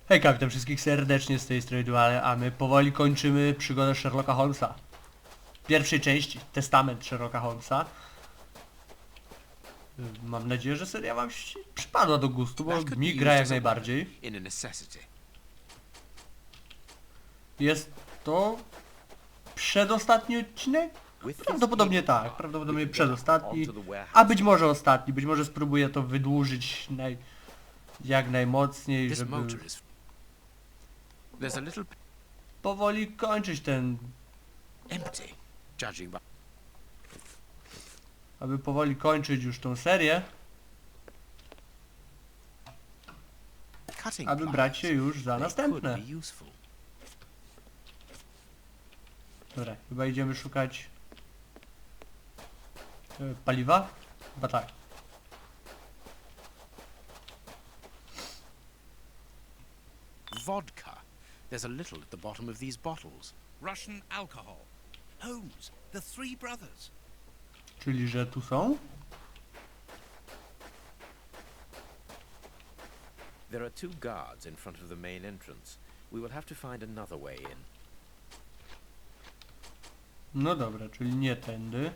Hejka, witam wszystkich serdecznie z tej strony Duale, a my powoli kończymy przygodę Sherlocka Holmesa. Pierwszej części, testament Sherlocka Holmesa. Mam nadzieję, że seria wam się przypadła do gustu, bo mi gra jak najbardziej. Jest to przedostatni odcinek? Prawdopodobnie tak, prawdopodobnie przedostatni, a być może ostatni, być może spróbuję to wydłużyć jak najmocniej, żeby powoli kończyć ten... Aby powoli kończyć już tą serię, aby brać się już za następne. Dobra, chyba idziemy szukać paliwa? Chyba tak. Vodka. There's a little at the bottom of these bottles. Russian alcohol. Holmes, the three brothers. Czyli, że tu są? There are two guards in front of the main entrance. We will have to find another way in. No dobra, czyli nie tędy.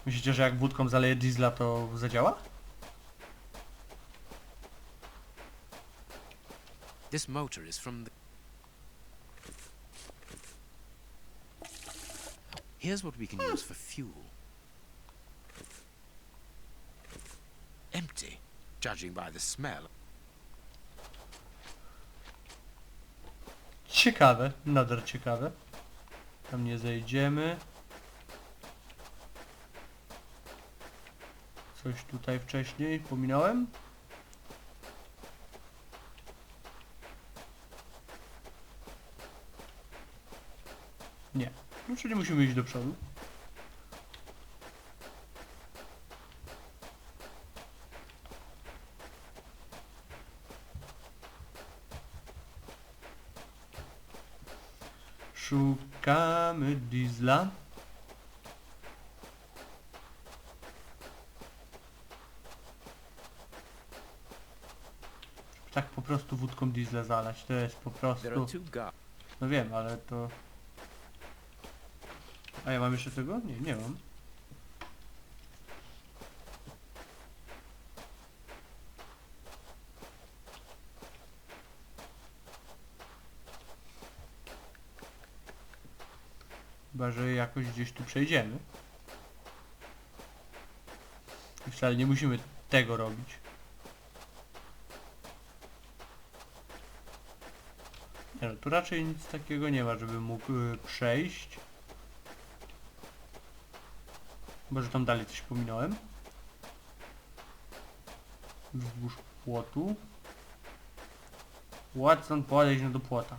Myślicie, że jak wódką zaleje diesla, to zadziała? This motor is from the... Here's what we can use for fuel. Empty, judging by the smell. Ciekawe, nader ciekawe. Tam nie zejdziemy. Coś tutaj wcześniej pominąłem? Nie. No czyli musimy iść do przodu. Szukamy diesla. Tak po prostu wódką diesla zalać, to jest po prostu... No wiem, ale to... A ja mam jeszcze tego? Nie, nie mam. Chyba, że jakoś gdzieś tu przejdziemy. I wcale nie musimy tego robić. Nie no, tu raczej nic takiego nie ma, żeby mógł przejść. Chyba, że tam dalej coś pominąłem. Wzdłuż płotu. Watson, podejdź no do płota.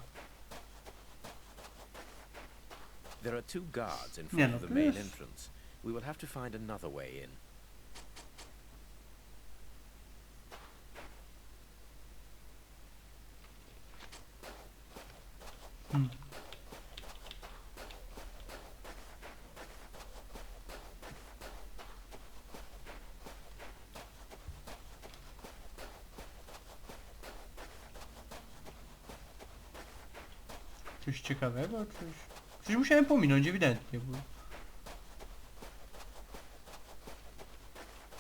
There are two guards in front of the main entrance. We will have to find another way in. Coś ciekawego? Coś musiałem pominąć ewidentnie, bo...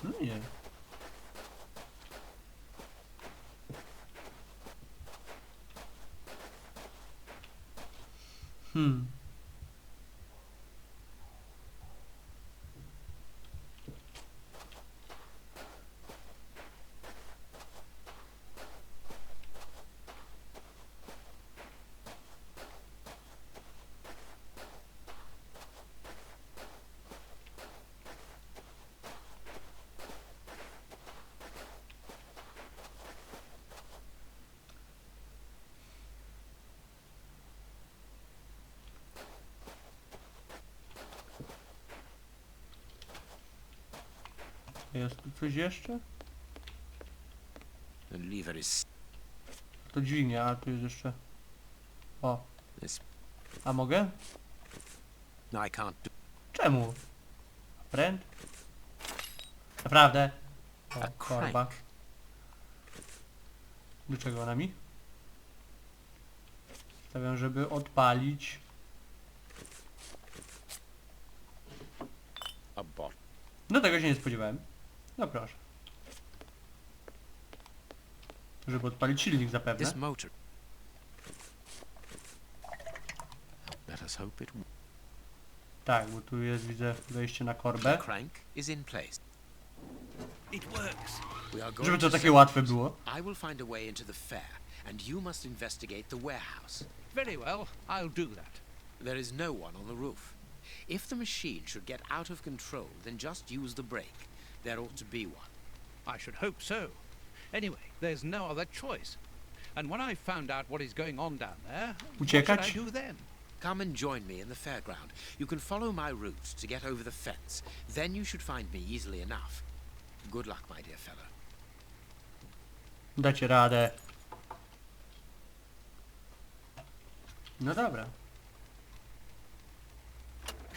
No nie. Jest tu coś jeszcze? The lever is... To dźwignia, a tu jest jeszcze... O. This... A mogę? No, I can't do... Czemu? Pręd? Naprawdę? O, A korba. crank. Do czego ona mi? Stawiam, żeby odpalić. A bot. No tego się nie spodziewałem. No proszę. Żeby odpalić silnik zapewne. This motor. Let us hope it. Tak, bo tu jest, widzę, wejście na The korbę. crank is in place. It works. We are Żeby going to to takie łatwe było. I will find a way into the fair, and you must investigate the warehouse. Very well, I'll do that. There is no one on the roof. If the machine should get out of control, then just use the brake. There ought to be one. I should hope so. Anyway, there's no other choice. And when I've found out what is going on down there, what should Uciekać? I do then? Come and join me in the fairground. You can follow my route to get over the fence. Then you should find me easily enough. Good luck, my dear fellow. Dacie radę. No dobra.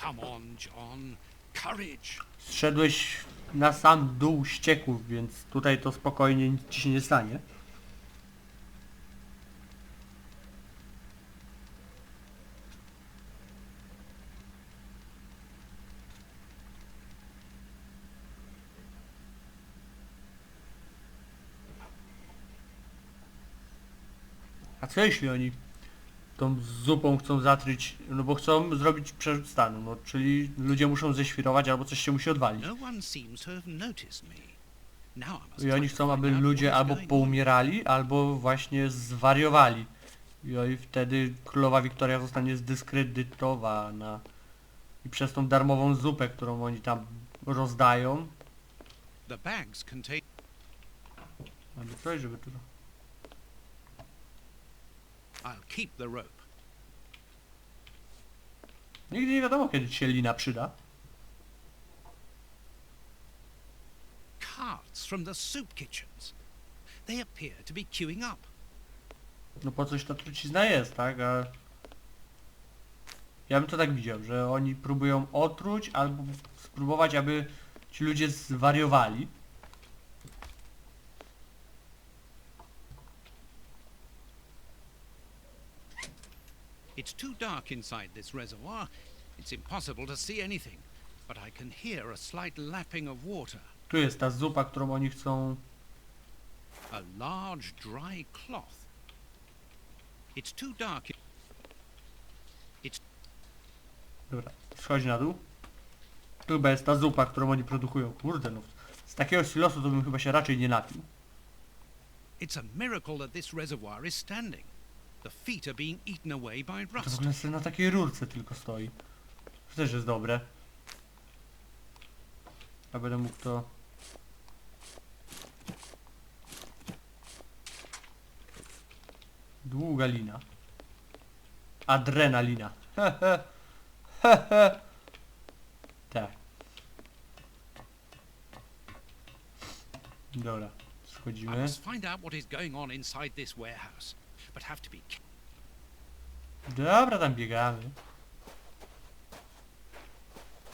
Come on, John. Courage. Zszedłeś na sam dół ścieków, więc tutaj to spokojnie nic ci się nie stanie. A co jeśli oni tą zupą chcą zatryć, no bo chcą zrobić przerzut stanu, no czyli ludzie muszą ześwirować albo coś się musi odwalić. No one seems to have noticed me. Now I must I oni try to chcą, aby find out ludzie what is albo going on. poumierali, albo właśnie zwariowali. I wtedy królowa Wiktoria zostanie zdyskredytowana. I przez tą darmową zupę, którą oni tam rozdają. The bags contain. Albo coś, żeby tu... I'll keep the rope. Nigdy nie wiadomo, kiedy ci się lina przyda. Carts from the soup kitchens. They appear to be queuing up. No po coś ta trucizna jest, tak? A... Ja bym to tak widział, że oni próbują otruć albo spróbować, aby ci ludzie zwariowali. It's too dark inside this reservoir. It's impossible to see anything. But I can hear a slight lapping of water. Tu jest ta zupa, którą oni chcą... A large dry cloth. It's too dark. Dobra, schodzi na dół. Tu chyba jest ta zupa, którą oni produkują. Kurde no, z takiego silosu to bym chyba się raczej nie napił. It's a miracle that this reservoir is standing. The feet are being eaten away by To w rust. ogóle sobie na takiej rurce tylko stoi. To też jest dobre. Ja będę mógł to... Długa lina. Adrenalina. Hehe. Hehe. Tak. Dobra, I schodzimy. must find out what is going on inside this warehouse. But have to be Dobra, tam biegamy.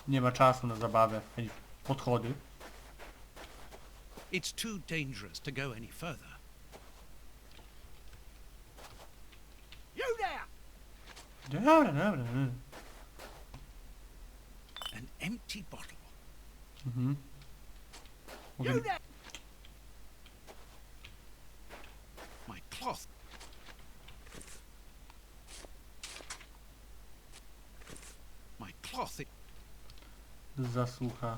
Nie ma czasu na zabawę, ani podchody. It's too dangerous to go any further. You there! Dobra, dobra. An empty bottle. Mhm. Mogę... You there! My cloth. My cloth. Zasłucha.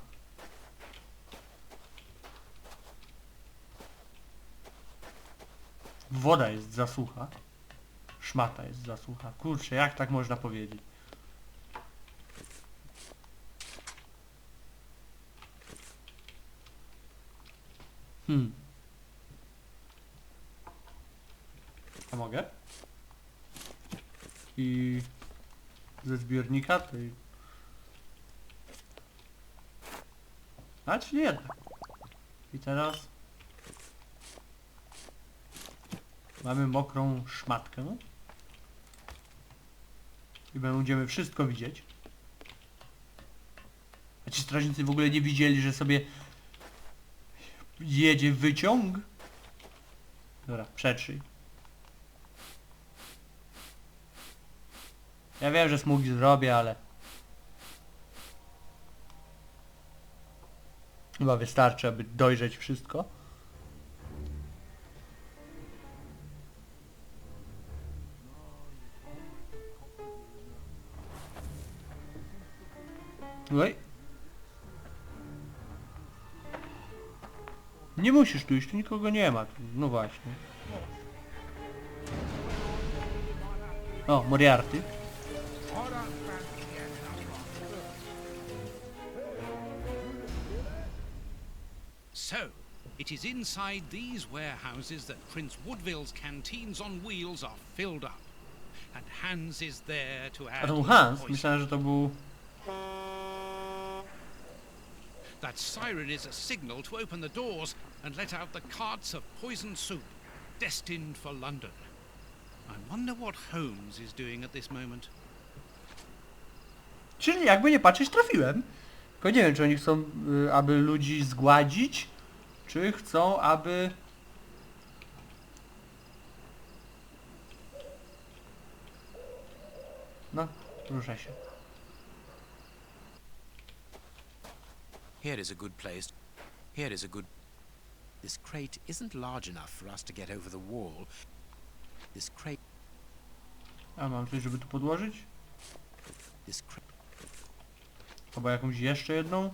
Woda jest zasłucha. Szmata jest zasłucha. Kurczę, jak tak można powiedzieć? A mogę? I ze zbiornika tej... A, czyli jednak. I teraz... Mamy mokrą szmatkę, no. I będziemy wszystko widzieć. A ci strażnicy w ogóle nie widzieli, że sobie jedzie wyciąg? Dobra, przetrzyj. Ja wiem, że smugi zrobię, ale... Chyba wystarczy, aby dojrzeć wszystko. Oj. Nie musisz tu iść, tu nikogo nie ma. No właśnie. O, Moriarty. So, it is inside these warehouses that Prince Woodville's canteens on wheels are filled up. And Hans is there to A add to to był the Hans? poison. Myślałem, że to był... That siren is a signal to open the doors and let out the carts of poisoned soup, destined for London. I wonder what Holmes is doing at this moment. Czyli jakby nie patrzeć, trafiłem. Tylko nie wiem, czy oni chcą, aby ludzi zgładzić, czy chcą, aby... No, ruszaj się. Here is a good place. Here is a good... This crate isn't large enough for us to get over the wall. This crate... A mam coś, żeby tu podłożyć? This crate... Chyba jakąś jeszcze jedną?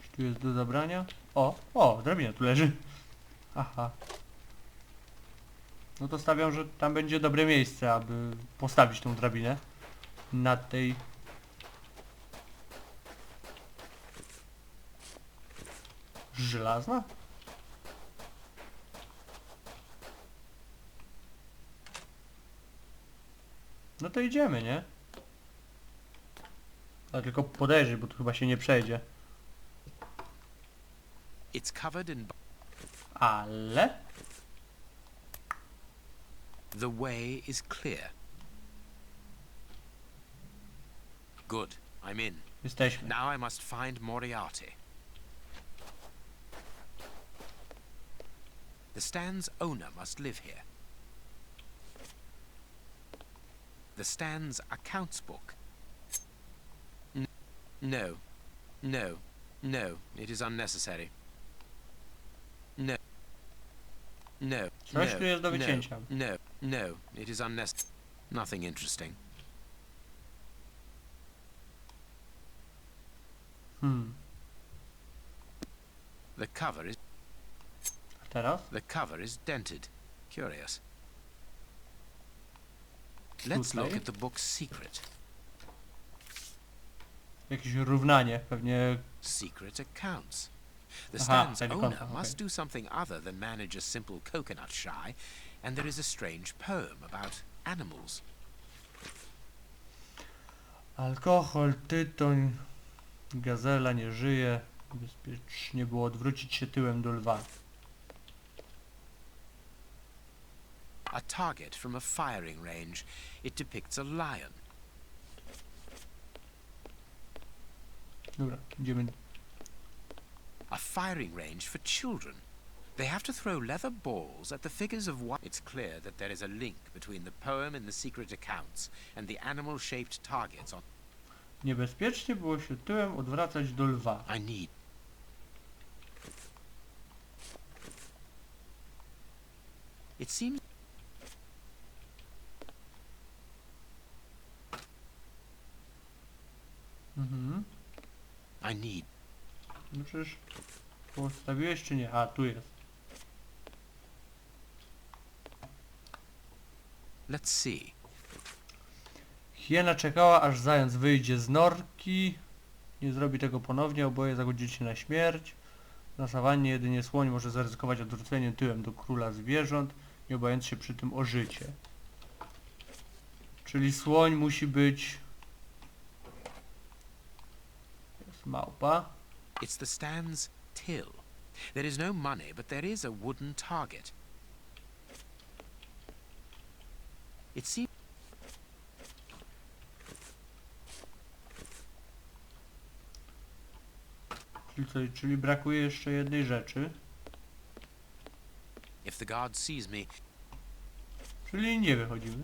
Czy tu jest do zabrania? O, drabina tu leży. Aha. No to stawiam, że tam będzie dobre miejsce, aby postawić tą drabinę. Na tej... Żelazna? No to idziemy, nie? Ale tylko podejrzyj, bo tu chyba się nie przejdzie. It's covered in... Ale... The way is clear. Good. I'm in. Jesteśmy. Now I must find Moriarty. The stand's owner must live here. The stand's accounts book. No. No. No. It is unnecessary. No. No. Coś tu jest do No. wycięcia. No. No. It is unnecessary. Nothing interesting. The cover is... A teraz? The cover is dented. Curious. Let's Tutaj? look at the book's secret. Jakieś równanie, pewnie... Secret accounts. The Aha, stand's takie owner konta, must okej. do something other than manage a simple coconut shy, and there is a strange poem about animals. Alkohol, tytoń, gazela nie żyje. Bezpiecznie było odwrócić się tyłem do lwa. A target from a firing range. It depicts a lion. Dobra, idziemy. A firing range for children. They have to throw leather balls at the figures of one. It's clear that there is a link between the poem and the secret accounts and the animal-shaped targets on... Niebezpiecznie było się tyłem odwracać do lwa. I need... It seems... Mhm. I need... No przecież... Postawiłeś czy nie? A, tu jest. Let's see. Hiena czekała, aż zając wyjdzie z norki. Nie zrobi tego ponownie, oboje zagodzicie na śmierć. Na sawannie jedynie słoń może zaryzykować odwróceniem tyłem do króla zwierząt, nie obawiając się przy tym o życie. Czyli słoń musi być... Jest małpa. It's the stand's till. There is no money, but there is a wooden target. It seems Czyli brakuje jeszcze jednej rzeczy. if the guard sees me, Czyli nie wychodzimy.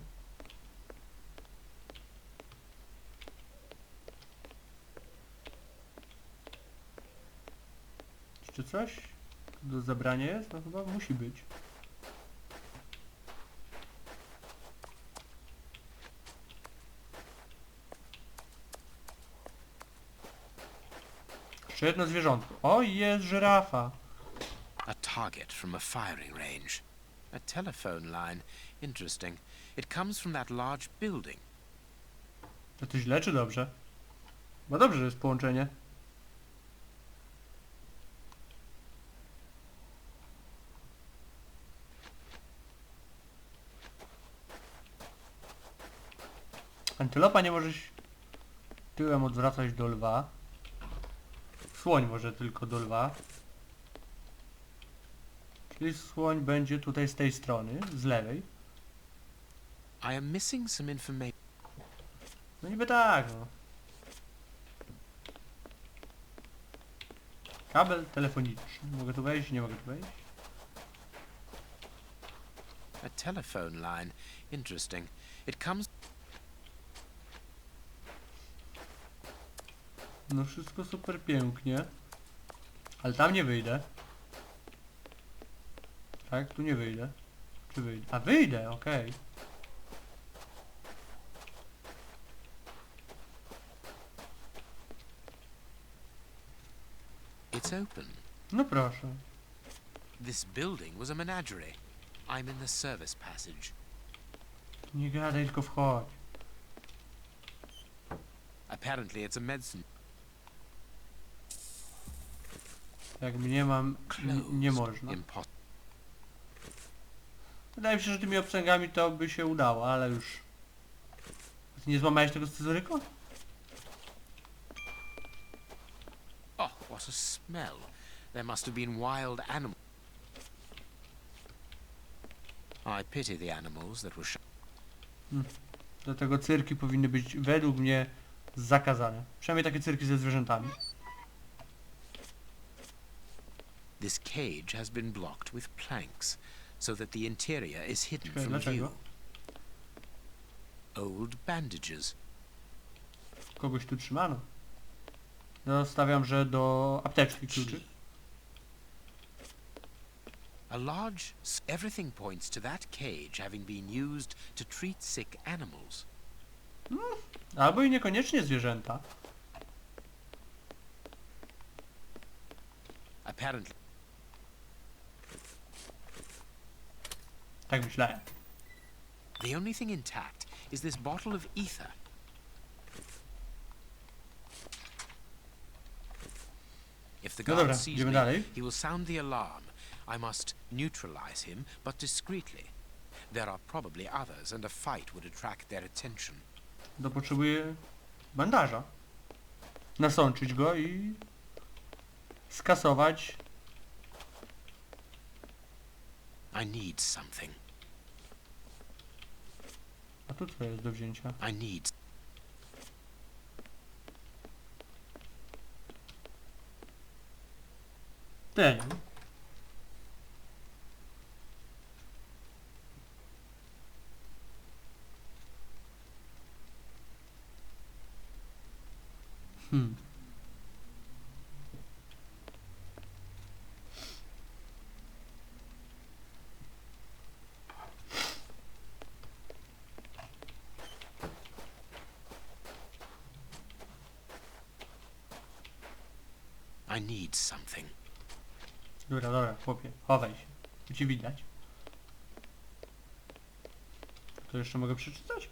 Jeszcze coś? Do zabrania jest? No chyba musi być. Jeszcze jedno zwierzątko. O, jest żyrafa. a target from a firing range. A telephone line. Interesting. It comes from that large building. To źle czy dobrze? Bo dobrze, że jest połączenie. Antylopa nie może się tyłem odwracać do lwa. Słoń może tylko do lwa. Czyli słoń będzie tutaj z tej strony, z lewej. I am missing some information. No niby tak, no. Kabel telefoniczny. Mogę tu wejść? Nie mogę tu wejść. A telephone line. Interesting. It comes... No wszystko super pięknie. Ale tam nie wyjdę. Tak, tu nie wyjdę. Czy wyjdę? A wyjdę, okej. It's open. No proszę. This building was a menagerie. I'm in the service passage. Nie gadaj, tylko wchodź. Apparently it's a medicine. Jak mnie mam... nie można. Wydaje mi się, że tymi obcęgami to by się udało, ale już... Ty nie złamałeś tego scyzoryka? Oh, what a smell. There must have been wild animals. I pity the animals that were shot. Dlatego cyrki powinny być według mnie zakazane. Przynajmniej takie cyrki ze zwierzętami. This cage has been blocked with planks, so that the interior is hidden Ciekawe, from dlaczego? view. Old bandages. Kogoś tu trzymano. No, stawiam, że do apteczki kluczy. A large... Everything points to that cage having been used to treat sick animals. Albo i niekoniecznie zwierzęta. Apparently... Tak myślałem. The only thing intact is this bottle of ether. If the No guard dobra, sees idziemy me, dalej. he will sound the alarm. I must neutralize him, but discreetly. There are probably others, and a fight would attract their attention. To potrzebuję bandaża. Nasączyć go i skasować. I need something. A tu co jest do wzięcia? I need... Ten. I need something. Dobra, dobra, chłopie, chowaj się. Tu ci widać. To jeszcze mogę przeczytać?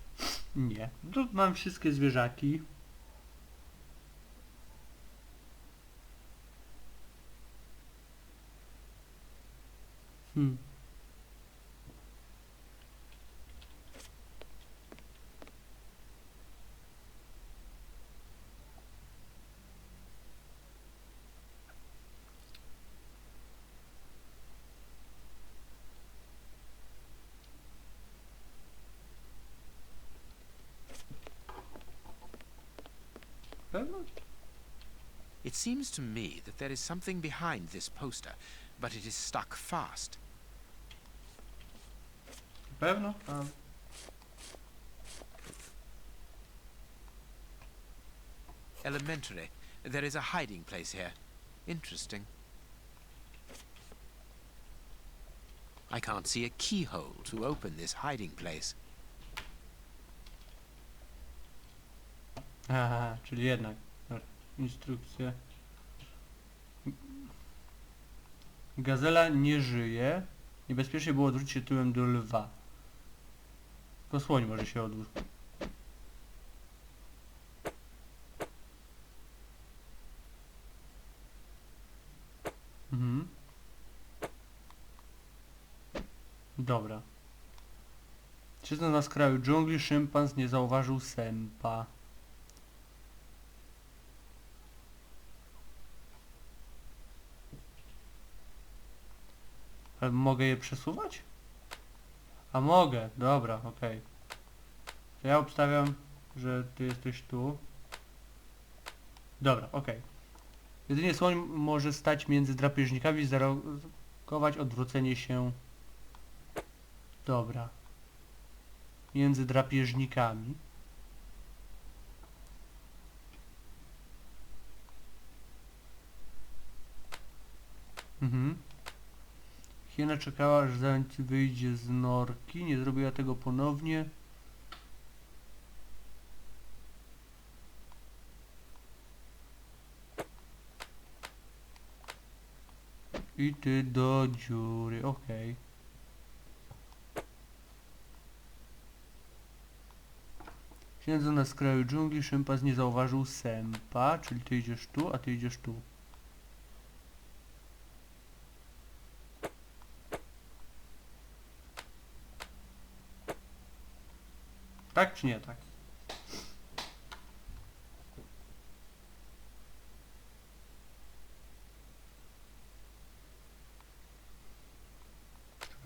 Nie. Tu mam wszystkie zwierzaki. Pewno? It seems to me that there is something behind this poster, but it is stuck fast. Pewno? A. Elementary. There is a hiding place here. Interesting. I can't see a keyhole to open this hiding place. Aha, czyli jednak. Dobra, instrukcje. Gazela nie żyje. Niebezpiecznie było odwrócić się tyłem do lwa. Tylko słoń może się odwrócić. Mhm. Dobra. Siedząc na skraju dżungli, szympans nie zauważył sępa. Ale mogę je przesuwać? A mogę, dobra, okej. To ja obstawiam, że ty jesteś tu. Dobra, okej. Jedynie słoń może stać między drapieżnikami i zareagować odwrócenie się. Dobra. Między drapieżnikami. Mhm. Hiena czekała, aż zając wyjdzie z norki. Nie zrobiła tego ponownie. I ty do dziury, okej. Siedząc na skraju dżungli, szympas nie zauważył sępa, czyli ty idziesz tu, a ty idziesz tu. Tak czy nie tak?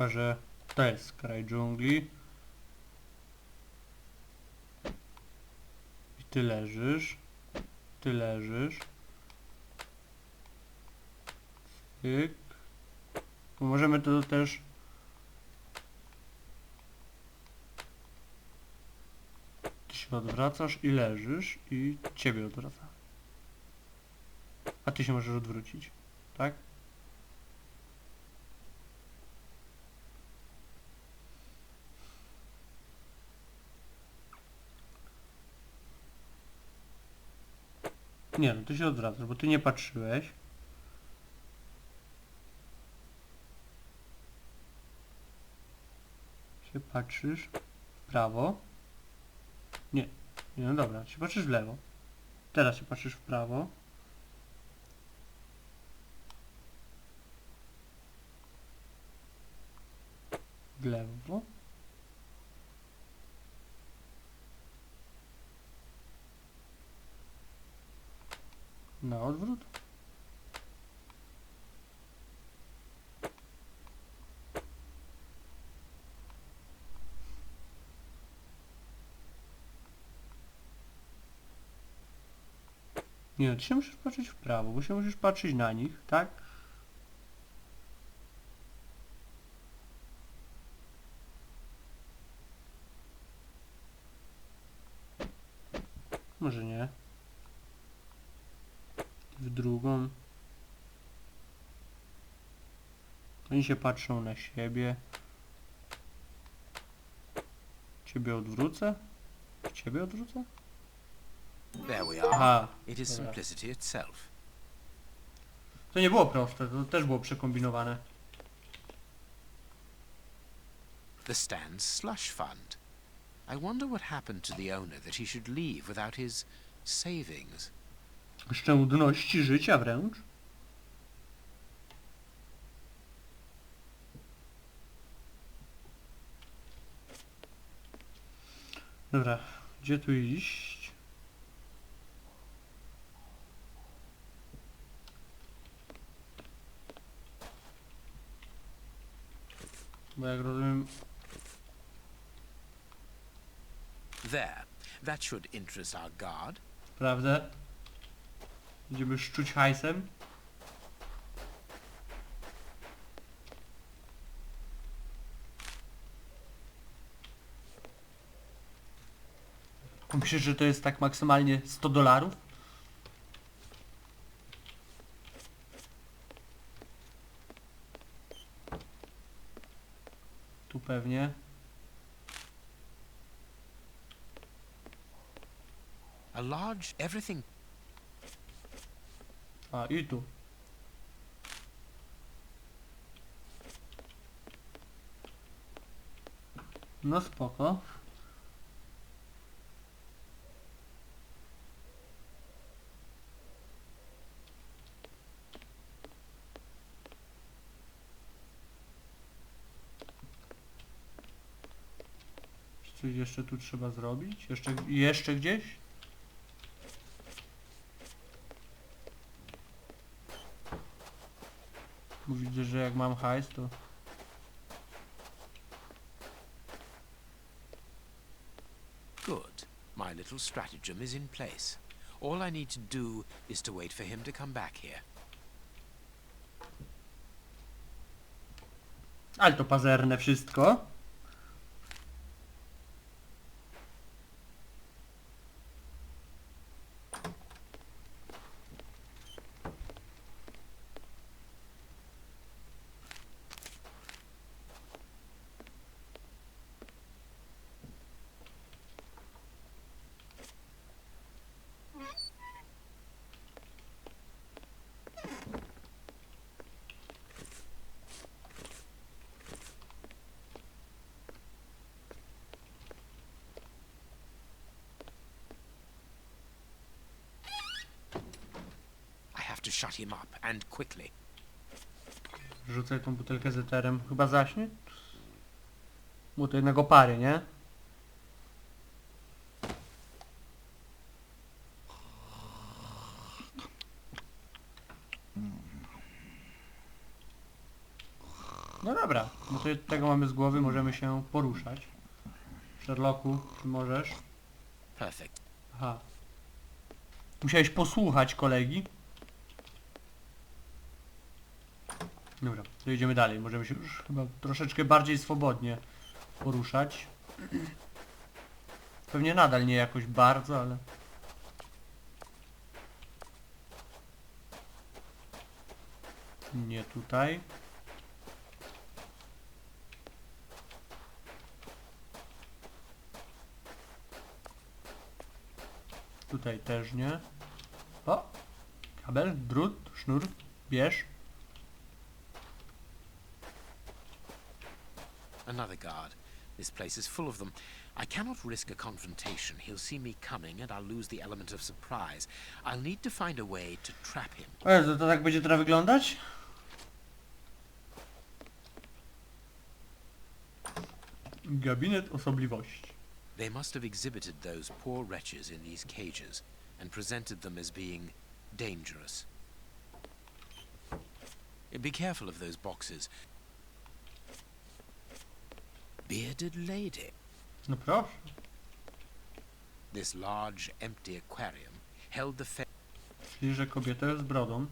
Chyba, że to jest skraj dżungli. I ty leżysz. Ty leżysz. Tyk. Bo możemy to też... Ty się odwracasz i leżysz i ciebie odwraca. A ty się możesz odwrócić. Tak? Nie, no ty się odwracasz, bo ty nie patrzyłeś. Się patrzysz w prawo. Nie, nie, no dobra, się patrzysz w lewo. Teraz się patrzysz w prawo. W lewo. Na odwrót. Nie, ty się musisz patrzeć w prawo, bo się musisz patrzeć na nich, tak? Może nie. W drugą. Oni się patrzą na siebie. Ciebie odwrócę? Ciebie odwrócę? There we are. Aha, It is dobra. simplicity itself. To nie było proste, to też było przekombinowane. The stand's slush fund. I wonder what happened to the owner that he should leave without his savings. Oszczędności życia wręcz. Dobra, gdzie tu iść? Bo jak rozumiem... There. That should interest our guard. Sprawdzę. Będziemy szczuć hajsem. Myślisz, że to jest tak maksymalnie $100? Tu pewnie. A large everything. A, i tu. No spoko. Czy coś jeszcze tu trzeba zrobić? Jeszcze gdzieś? Bo widzę, że jak mam hajs, to... Good. My little stratagem is in place. All I need to do is to wait for him to come back here. Ale to pazerne wszystko. To shut him up, and quickly. Rzucę tą butelkę z eterem. Chyba zaśnie? Bo to jednak opary, nie? No dobra, no to tego mamy z głowy, możemy się poruszać. Sherlocku, czy możesz? Perfect. Aha. Musiałeś posłuchać kolegi. Dobra, to idziemy dalej. Możemy się już chyba troszeczkę bardziej swobodnie poruszać. Pewnie nadal nie jakoś bardzo, ale... Nie tutaj. Tutaj też nie. O! Kabel, drut, sznur, bierz. Another guard. This place is full of them. I cannot risk a confrontation. He'll see me coming and I'll lose the element of surprise. I'll need to find a way to trap him. O Jezu, to tak będzie teraz wyglądać? Gabinet osobliwości. They must have exhibited those poor wretches in these cages and presented them as being dangerous. Be careful of those boxes. Bearded lady. No proszę. This large, empty aquarium held the Czyli, że kobieta z brodą.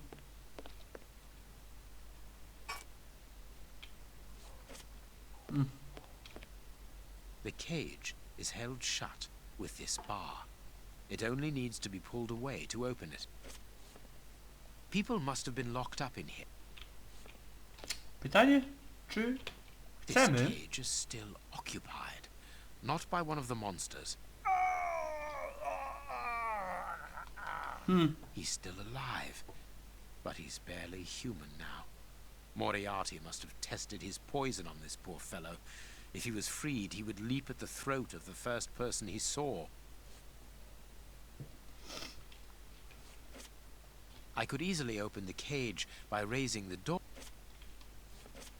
The cage is held shut with this bar. It only needs to be pulled away to open it. People must have been locked up in here. Pytanie, czy This chcemy? cage is still occupied, not by one of the monsters. He's still alive, but he's barely human now. Moriarty must have tested his poison on this poor fellow. If he was freed, he would leap at the throat of the first person he saw. I could easily open the cage by raising the door.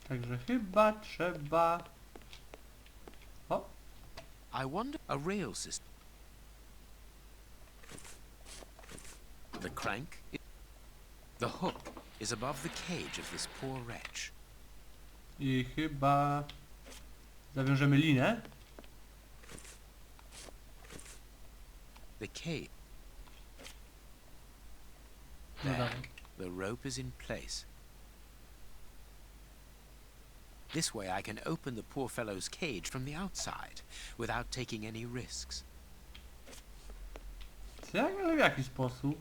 Także chyba trzeba... O! I wonder a rail system. The crank, the hook is above the cage of this poor wretch. I chyba... Zawiążemy linę. The cage. No There, dawaj. the rope is in place. This way I can open the poor fellow's cage from the outside, without taking any risks. Jak, ale w jaki sposób?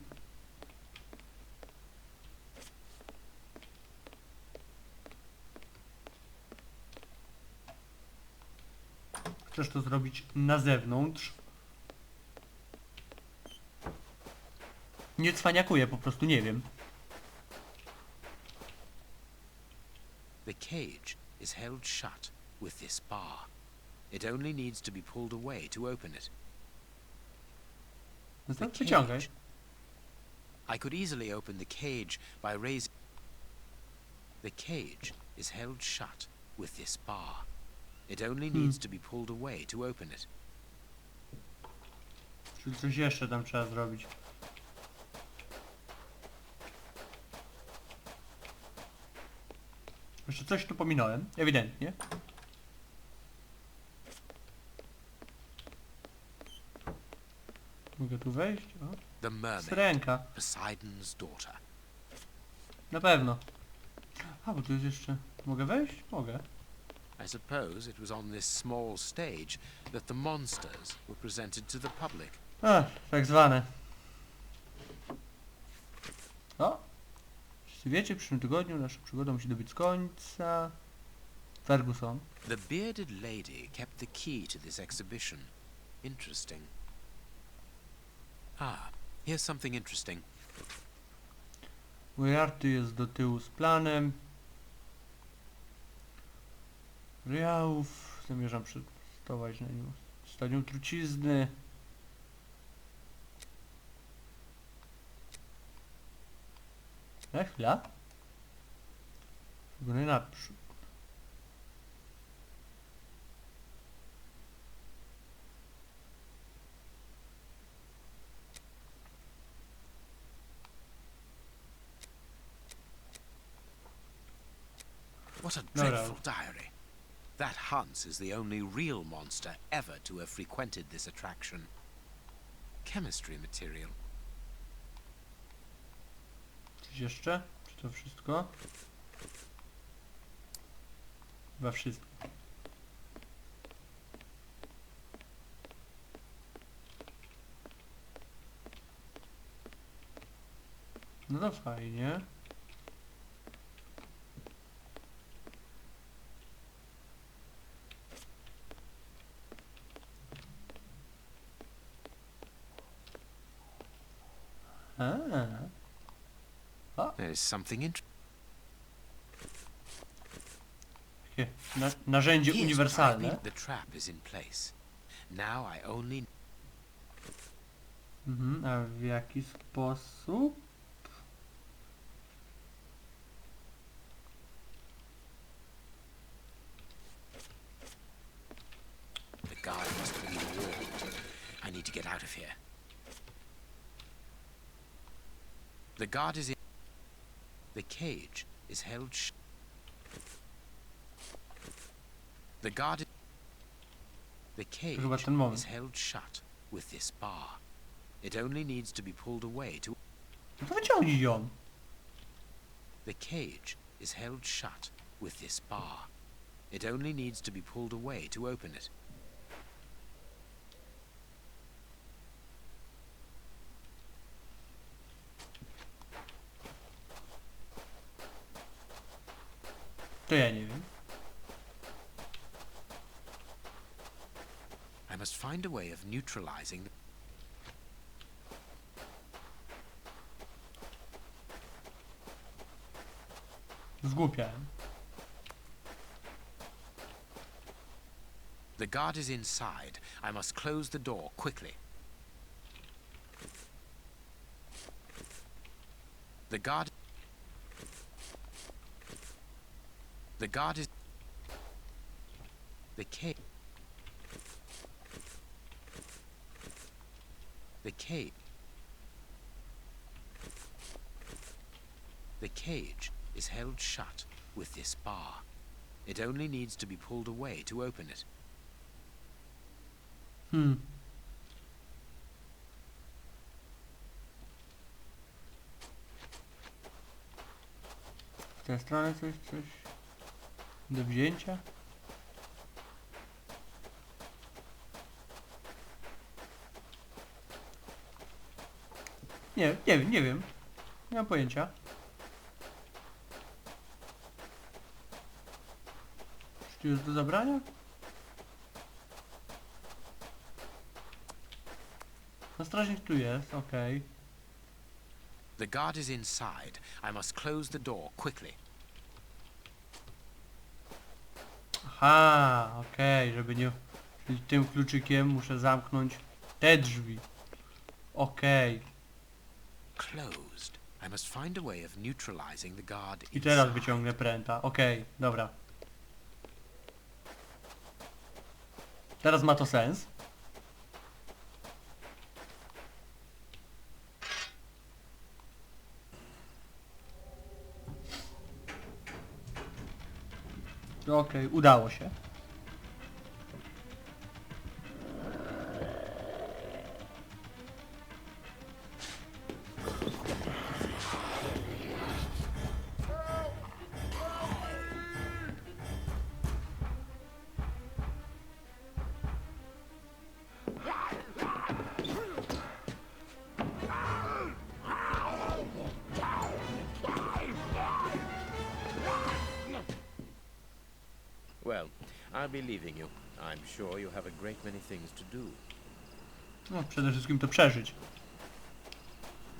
Chcesz to zrobić na zewnątrz? Nie cwaniakuję, po prostu nie wiem. The cage is held shut with this bar. It only needs to be pulled away to open it. No The to wyciągaj. cage. I could easily open the cage by raising... The cage is held shut with this bar. It only needs to be pulled away to open it. Czyli coś jeszcze tam trzeba zrobić. Jeszcze coś tu pominąłem, ewidentnie. Mogę tu wejść? O, The mermaid, syrenka. Poseidon's daughter. Na pewno. A, bo tu jest jeszcze... Mogę wejść? Mogę. I suppose it was on this small stage that the monsters were presented to the public. A, tak zwane. O! Wszyscy wiecie, w przyszłym tygodniu nasza przygoda musi dobiec końca. Ferguson. The bearded lady kept the key to this exhibition. Interesting. Ah, here's something interesting. Uriarty jest do tyłu z planem. Ryałów. Zamierzam przetestować na nim stadium trucizny. Chwila. Góry naprzód. What a No, no. dreadful diary. That Hans is the only real monster ever to have frequented this attraction. Chemistry material. Coś jeszcze? Czy to wszystko? Chyba wszystko. No to fajnie. There's something interesting. Takie narzędzie Here's what I uniwersalne. need. The trap is in place. Now I only... A w jaki sposób? The guard must have been warned. I need to get out of here. The guard is in... The cage is held The guard... The cage chyba ten moment. is held shut with this bar. It only needs to be pulled away to... No to wyciągnij ją. The cage is held shut with this bar. It only needs to be pulled away to open it. To ja nie wiem. I must find a way of neutralizing the... Zgłupiałem. The guard is inside. I must close the door quickly. The guard... The guard is... The cage... The cage... The cage is held shut with this bar. It only needs to be pulled away to open it. tej strony coś do wzięcia. Nie wiem. Nie mam pojęcia. Czy tu jest do zabrania? No strażnik tu jest, okej. The guard is inside. I must close the door quickly. Aha, okej, żeby nie... Czyli tym kluczykiem muszę zamknąć te drzwi. Okej. Closed. I must find a way of neutralizing the guard I teraz inside. wyciągnę pręta. Okej, dobra. Teraz ma to sens. Okej, udało się. Well, I'll be leaving you. I'm sure you have a great many things to do. No, przede wszystkim to przeżyć.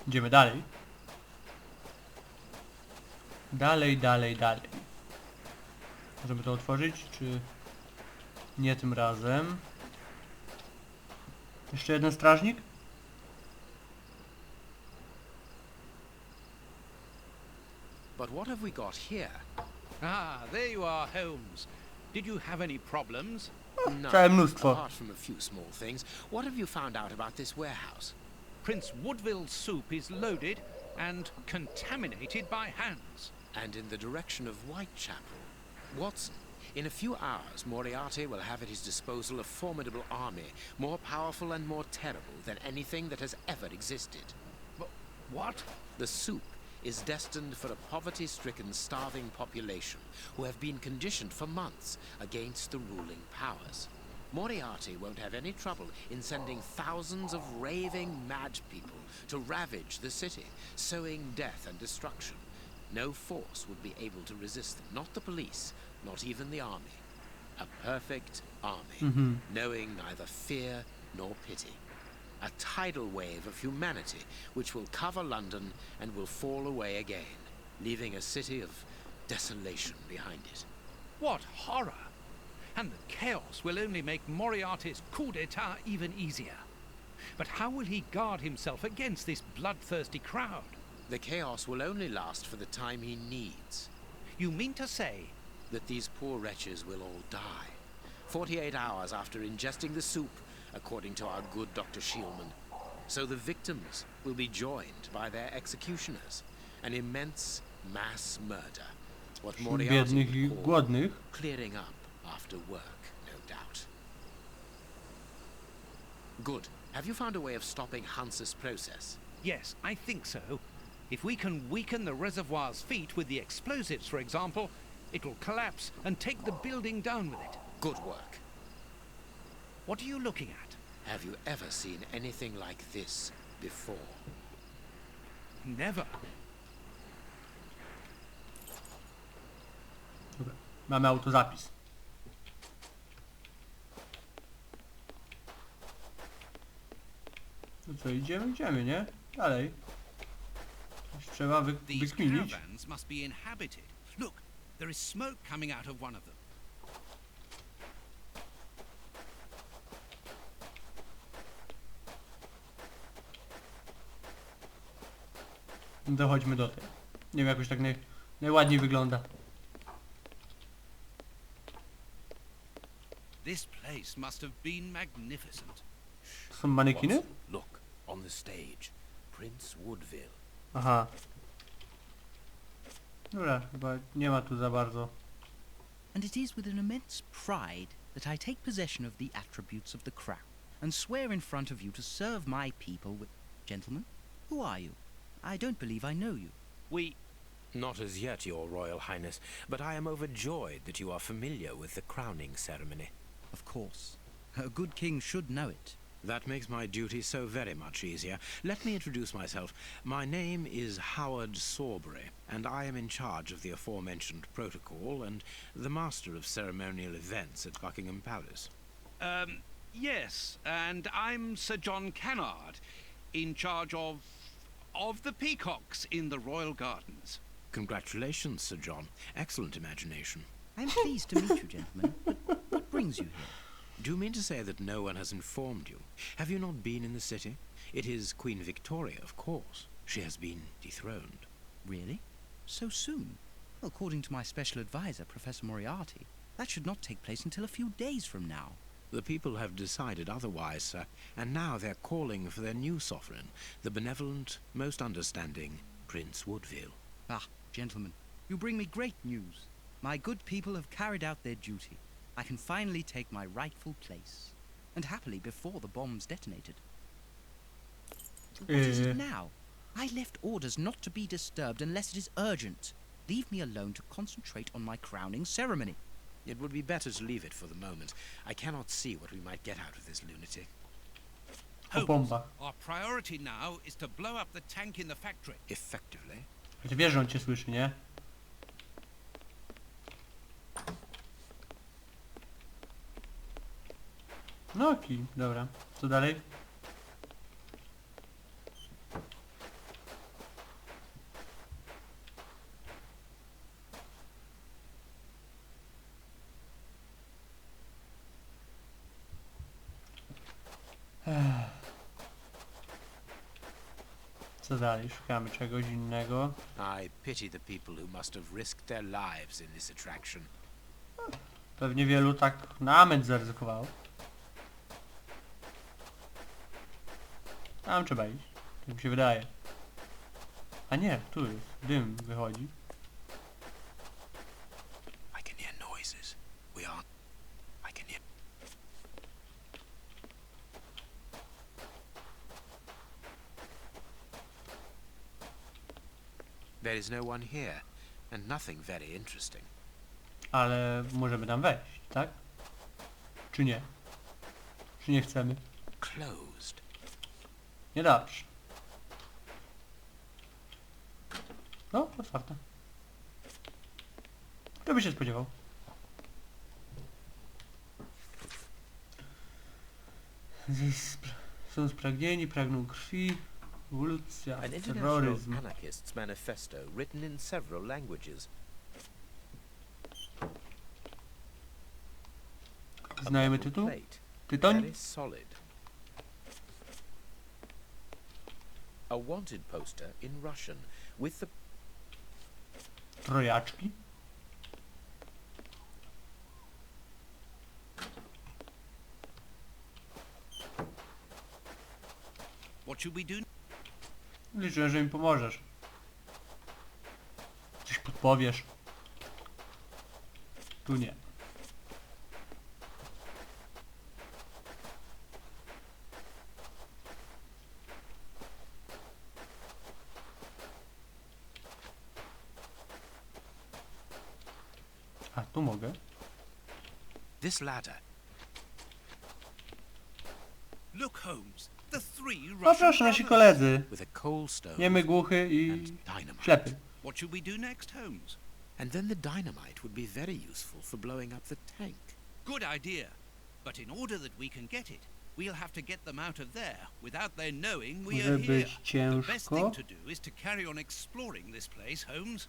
Idziemy dalej. Dalej. Możemy to otworzyć, czy nie tym razem? Jeszcze jeden strażnik? But what have we got here? Ah, there you are, Holmes. Did you have any problems? No, Całe mnóstwo. apart from a few small things. What have you found out about this warehouse? Prince Woodville's soup is loaded and contaminated by hands. And in the direction of Whitechapel. Watson, in a few hours, Moriarty will have at his disposal a formidable army, more powerful and more terrible than anything that has ever existed. What? The soup is destined for a poverty-stricken, starving population who have been conditioned for months against the ruling powers. Moriarty won't have any trouble in sending thousands of raving mad people to ravage the city, sowing death and destruction. No force would be able to resist them, not the police, not even the army. A perfect army, knowing neither fear nor pity. A tidal wave of humanity which will cover London and will fall away again, leaving a city of desolation behind it. What horror! And the chaos will only make Moriarty's coup d'etat even easier. But how will he guard himself against this bloodthirsty crowd? The chaos will only last for the time he needs. You mean to say... That these poor wretches will all die. 48 hours after ingesting the soup, according to our good Dr. Shielman. So the victims will be joined by their executioners. An immense mass murder. What Moriarty Biednych i would call głodnych. clearing up after work, no doubt. Good. Have you found a way of stopping Hans's process? Yes, I think so. If we can weaken the reservoir's feet with the explosives, for example, it will collapse and take the building down with it. Good work. What are you looking at? Have you ever seen anything like this before? Never. Dobra. Mamy autozapis. No co, idziemy, nie? Dalej. Coś trzeba These wykminić. caravans must be inhabited. Look, there is smoke coming out of one of them. Dochodźmy do tej. Nie wiem, jakoś tak najładniej wygląda. This place must have been magnificent. To są manekiny? Watson, look, on the stage. Prince Woodville. Aha. Dobra, chyba nie ma tu za bardzo. And it is with an immense pride that I take possession of the attributes of the crown, and swear in front of you to serve my people with... Gentlemen, who are you? I don't believe I know you. Not as yet, Your Royal Highness, but I am overjoyed that you are familiar with the crowning ceremony. Of course. A good king should know it. That makes my duty so very much easier. Let me introduce myself. My name is Howard Sawbury, and I am in charge of the aforementioned protocol and the master of ceremonial events at Buckingham Palace. Yes, and I'm Sir John Cannard, in charge of the peacocks in the royal gardens. Congratulations, Sir John. Excellent imagination. I'm pleased to meet you, gentlemen. But what brings you here? Do you mean to say that no one has informed you? Have you not been in the city? It is Queen Victoria, of course. She has been dethroned. Really? So soon? Well, according to my special advisor, Professor Moriarty, that should not take place until a few days from now. The people have decided otherwise, sir, and now they're calling for their new sovereign, the benevolent, most understanding Prince Woodville. Ah, gentlemen, you bring me great news. My good people have carried out their duty. I can finally take my rightful place. And happily before the bombs detonated. What is it now? I left orders not to be disturbed unless it is urgent. Leave me alone to concentrate on my crowning ceremony. It would be better to leave it for the moment. I cannot see what we might get out of this lunatic. O bomba. Our priority now is to blow up the tank in the factory. Effectively. Choć wiesz, że on cię słyszy, nie? No okej, dobra. Co dalej? Co dalej? Szukamy czegoś innego. I pity the people who must have risked their lives in this attraction. Pewnie wielu tak na amen zaryzykowało. Tam trzeba iść. Tak mi się wydaje. A nie, tu jest. Dym wychodzi. I can hear noises. We are... I can hear... There is no one here, and nothing very interesting. Ale możemy tam wejść, tak? Czy nie? Czy nie chcemy? Closed. Niedobrze. No, otwarte. Kto by się spodziewał? Są spragnieni, pragną krwi, ewolucja, An international terroryzm. anarchist's manifesto written in several languages. Znajemy tytuł? Plate. Tytoń? Very solid. A wanted poster in Russian with the Trojaczki? What should we do? Liczę, że mi pomożesz. Coś podpowiesz. Tu nie. A, tu mogę. This ladder. Look, Holmes. The three O Russian proszę, nasi brothers. koledzy. With a coal stove Niemy, głuchy i and dynamite. ślepy. What should we do next, Holmes? And then the dynamite would be very useful for blowing up the tank. Good idea. But in order that we can get it, we'll have to get them out of there without their knowing we Może are here. być The best thing ciężko. to do is to carry on exploring this place, Holmes.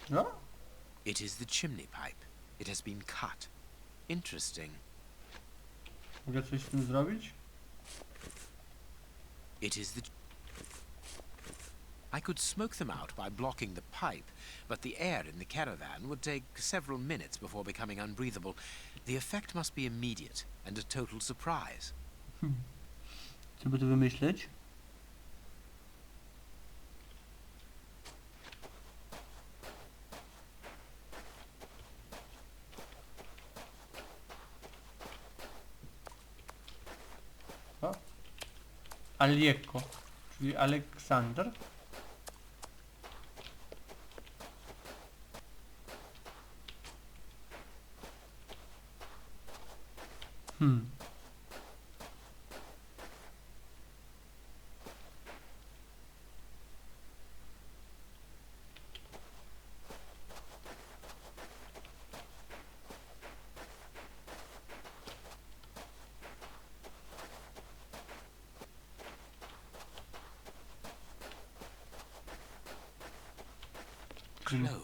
No? It is the chimney pipe. It has been cut. Interesting. Mogę coś z tym zrobić? It is the... I could smoke them out by blocking the pipe, but the air in the caravan would take several minutes before becoming unbreathable. The effect must be immediate and a total surprise. Co by tu wymyśleć? Alieko, czyli Aleksander.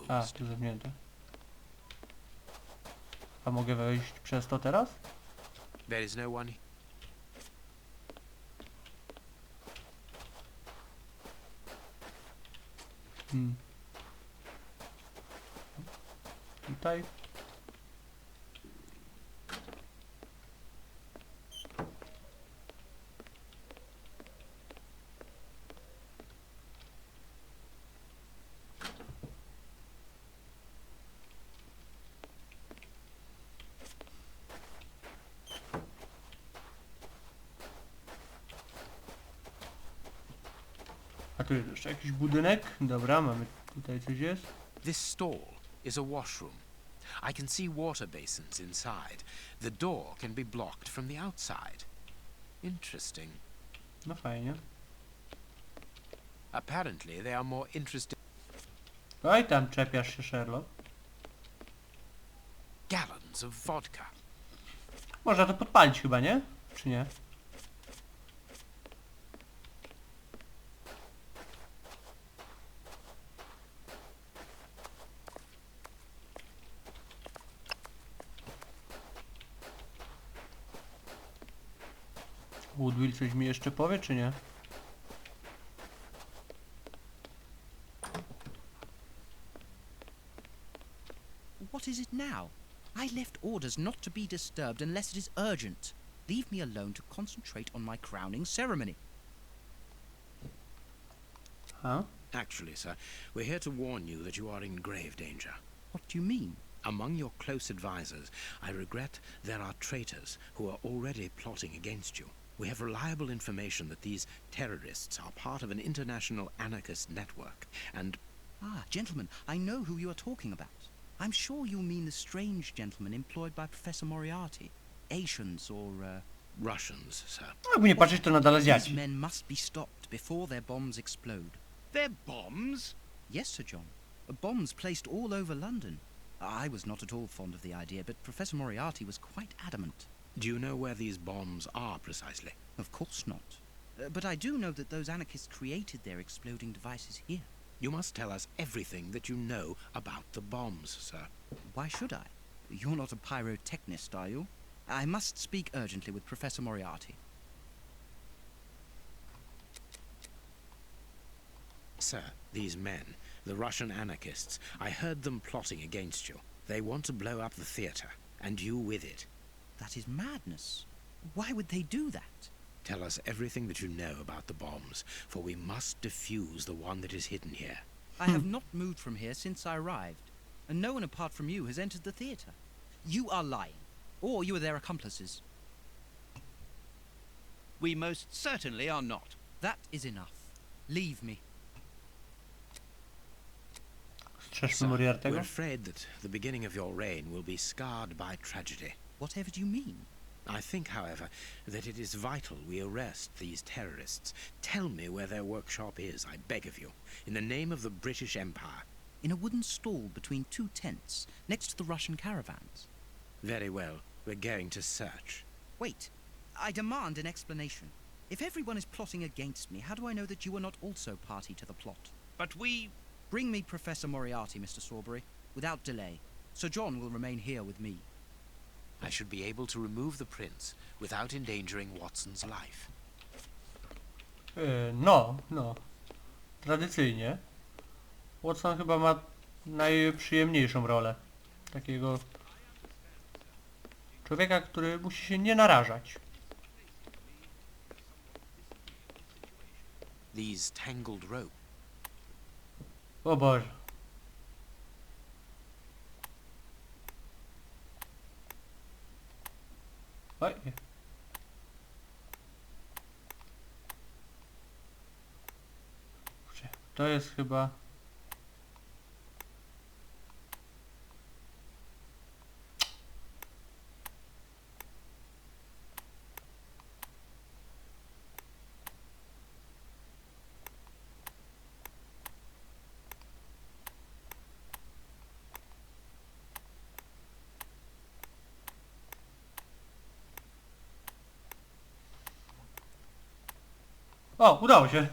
A, tu zamknięte. A mogę wejść przez to teraz? There is no one. Tutaj. A tu jest jeszcze jakiś budynek. Dobra, mamy tutaj coś jest. This stall is a washroom. I can see water basins inside. The door can be blocked from the outside. Interesting. No fajnie. Apparently they are more interesting. Oj, tam czepiasz się, Sherlock. Gallons of vodka. Można to podpalić chyba, nie? Czy nie? Woodwill coś mi jeszcze powie, czy nie? What is it now? I left orders not to be disturbed unless it is urgent. Leave me alone to concentrate on my crowning ceremony. A? Actually, sir, we're here to warn you that you are in grave danger. What do you mean? Among your close advisors, I regret there are traitors who are already plotting against you. We have reliable information that these terrorists are part of an international anarchist network, and... Ah, gentlemen, I know who you are talking about. I'm sure you mean the strange gentleman employed by Professor Moriarty. Asians or, Russians, sir. Jakby nie patrzeć, to nadal These Azjaci. men must be stopped before their bombs explode. They're bombs? Yes, Sir John. Bombs placed all over London. I was not at all fond of the idea, but Professor Moriarty was quite adamant. Do you know where these bombs are precisely? Of course not. But I do know that those anarchists created their exploding devices here. You must tell us everything that you know about the bombs, sir. Why should I? You're not a pyrotechnist, are you? I must speak urgently with Professor Moriarty. Sir, these men, the Russian anarchists, I heard them plotting against you. They want to blow up the theatre, and you with it. That is madness. Why would they do that? Tell us everything that you know about the bombs, for we must defuse the one that is hidden here. I have not moved from here since I arrived, and no one apart from you has entered the theatre. You are lying, or you are their accomplices. We most certainly are not. That is enough. Leave me. Strzeżmy Sir, we're Moriartego. afraid that the beginning of your reign will be scarred by tragedy. Whatever do you mean? I think, however, that it is vital we arrest these terrorists. Tell me where their workshop is, I beg of you, in the name of the British Empire. In a wooden stall between two tents, next to the Russian caravans. Very well, we're going to search. Wait, I demand an explanation. If everyone is plotting against me, how do I know that you are not also party to the plot? But we... Bring me Professor Moriarty, Mr. Sawbury, without delay. Sir John will remain here with me. I should be able to remove the prince without endangering Watson's life. No. Tradycyjnie. Watson chyba ma najprzyjemniejszą rolę. Takiego człowieka, który musi się nie narażać. These tangled ropes. O Boże. Oj. To jest chyba... O, udało się.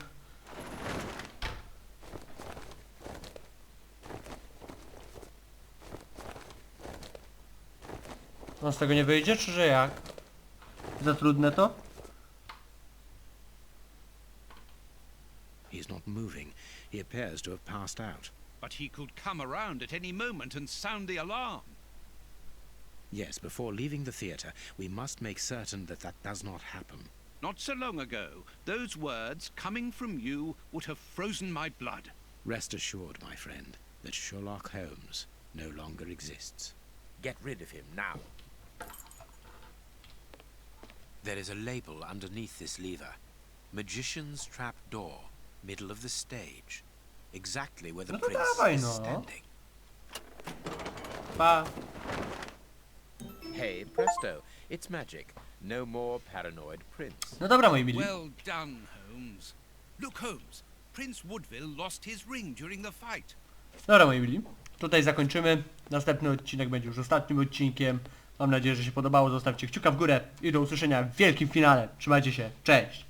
No z tego nie wyjdzie, czy że jak? Za trudne to? He's not moving. He appears to have passed out. But he could come around at any moment and sound the alarm. Yes, before leaving the theatre, we must make certain that that does not happen. Not so long ago, those words coming from you would have frozen my blood. Rest assured, my friend, that Sherlock Holmes no longer exists. Get rid of him now. There is a label underneath this lever. Magician's Trap Door, middle of the stage. Exactly where the No to prince dawaj, is no. standing. Pa. Hey, presto, it's magic. No more paranoid prince. No dobra, moi mili. Well done, Holmes. Look, Holmes. Prince Woodville lost his ring during the fight. Dobra, moi mili. Tutaj zakończymy. Następny odcinek będzie już ostatnim odcinkiem. Mam nadzieję, że się podobało. Zostawcie kciuka w górę i do usłyszenia w wielkim finale. Trzymajcie się. Cześć!